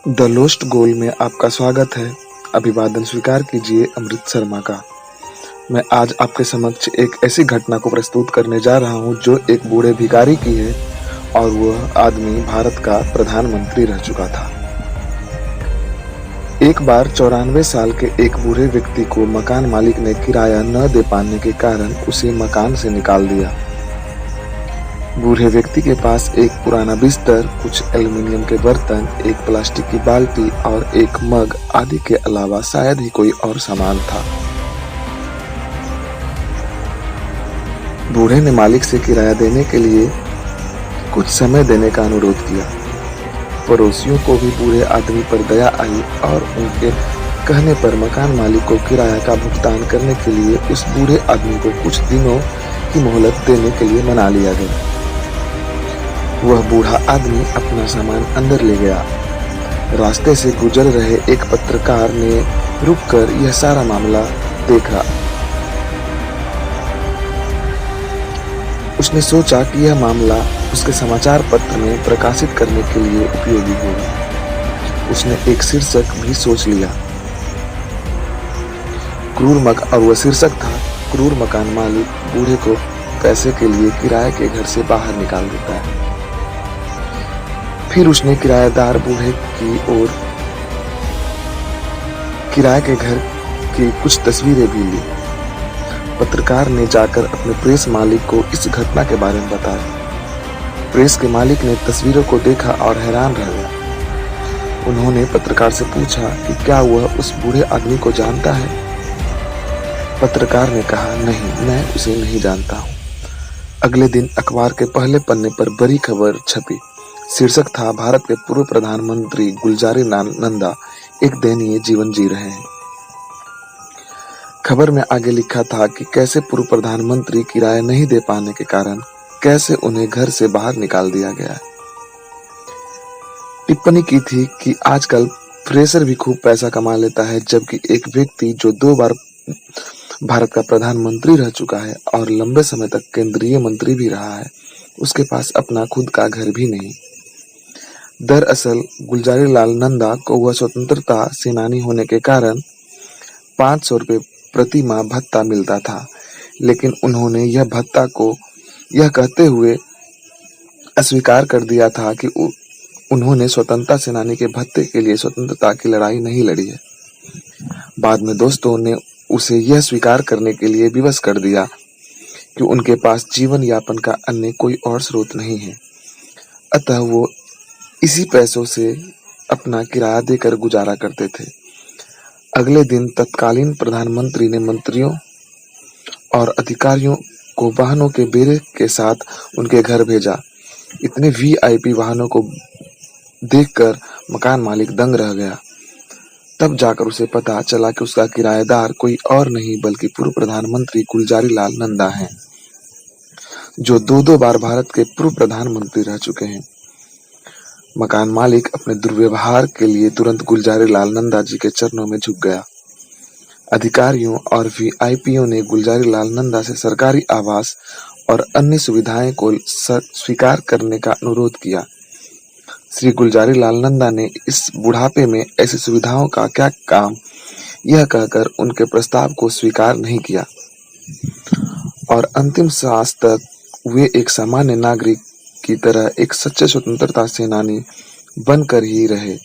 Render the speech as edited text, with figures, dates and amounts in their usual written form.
The lost गोल में आपका स्वागत है। अभिवादन स्वीकार कीजिए अमृत शर्मा का। मैं आज आपके समक्ष एक ऐसी घटना को प्रस्तुत करने जा रहा हूँ जो एक बूढ़े भिखारी की है और वह आदमी भारत का प्रधानमंत्री रह चुका था। एक बार 94 साल के एक बूढ़े व्यक्ति को मकान मालिक ने किराया न दे पाने के कारण उसे मकान से निकाल दिया। बूढ़े व्यक्ति के पास एक पुराना बिस्तर, कुछ एल्युमिनियम के बर्तन, एक प्लास्टिक की बाल्टी और एक मग आदि के अलावा शायद ही कोई और सामान था। बूढ़े ने मालिक से किराया देने के लिए कुछ समय देने का अनुरोध किया। पड़ोसियों को भी बूढ़े आदमी पर दया आई और उनके कहने पर मकान मालिक को किराया का भुगतान करने के लिए उस बूढ़े आदमी को कुछ दिनों की मोहलत देने के लिए मना लिया गया। वह बूढ़ा आदमी अपना सामान अंदर ले गया। रास्ते से गुजर रहे एक पत्रकार ने रुककर यह सारा मामला देखा। उसने सोचा कि यह मामला उसके समाचार पत्र में प्रकाशित करने के लिए उपयोगी होगा। उसने एक शीर्षक भी सोच लिया, और वह शीर्षक था, क्रूर मकान मालिक बूढ़े को पैसे के लिए किराए के घर से बाहर निकाल देता है। फिर उसने किराएदार बूढ़े की ओर किराए के घर की कुछ तस्वीरें भी ली। पत्रकार ने जाकर अपने प्रेस मालिक को इस घटना के बारे में बताया। प्रेस के मालिक ने तस्वीरों को देखा और हैरान रह गया। उन्होंने पत्रकार से पूछा कि क्या वह उस बूढ़े आदमी को जानता है। पत्रकार ने कहा, नहीं, मैं उसे नहीं जानता हूँ। अगले दिन अखबार के पहले पन्ने पर बड़ी खबर छपी। शीर्षक था, भारत के पूर्व प्रधानमंत्री गुलजारी लाल नंदा एक दयनीय जीवन जी रहे हैं। खबर में आगे लिखा था कि कैसे पूर्व प्रधानमंत्री किराया नहीं दे पाने के कारण कैसे उन्हें घर से बाहर निकाल दिया गया है। टिप्पणी की थी कि आजकल फ्रेशर भी खूब पैसा कमा लेता है, जबकि एक व्यक्ति जो 2 बार भारत का प्रधानमंत्री रह चुका है और लंबे समय तक केंद्रीय मंत्री भी रहा है, उसके पास अपना खुद का घर भी नहीं। दरअसल गुलजारी लाल नंदा को वह स्वतंत्रता सेनानी होने के कारण 500 रुपये प्रति माह भत्ता मिलता था, लेकिन उन्होंने यह भत्ता को यह कहते हुए अस्वीकार कर दिया था कि उन्होंने स्वतंत्रता सेनानी के भत्ते के लिए स्वतंत्रता की लड़ाई नहीं लड़ी है। बाद में दोस्तों ने उसे यह स्वीकार करने के लिए विवश कर दिया कि उनके पास जीवन यापन का अन्य कोई और स्रोत नहीं है, अतः वो इसी पैसों से अपना किराया देकर गुजारा करते थे। अगले दिन तत्कालीन प्रधानमंत्री ने मंत्रियों और अधिकारियों को वाहनों के बेड़े के साथ उनके घर भेजा। इतने वीआईपी वाहनों को देखकर मकान मालिक दंग रह गया। तब जाकर उसे पता चला कि उसका किराएदार कोई और नहीं बल्कि पूर्व प्रधानमंत्री गुलजारी लाल नंदा हैं, जो 2 बार भारत के पूर्व प्रधानमंत्री रह चुके हैं। मकान मालिक अपने दुर्व्यवहार के लिए तुरंत गुलजारी लाल नंदा जी के चरणों में झुक गया। अधिकारियों और वीआईपीओं ने गुलजारी लाल नंदा से सरकारी आवास और अन्य सुविधाएं को स्वीकार करने का अनुरोध किया। श्री गुलजारी लाल नंदा ने इस बुढ़ापे में ऐसी सुविधाओं का क्या काम, यह कहकर उनके प्रस्ताव को स्वीकार नहीं किया और अंतिम सांस तक वे एक सामान्य नागरिक की तरह एक सच्चे स्वतंत्रता सेनानी बनकर ही रहे।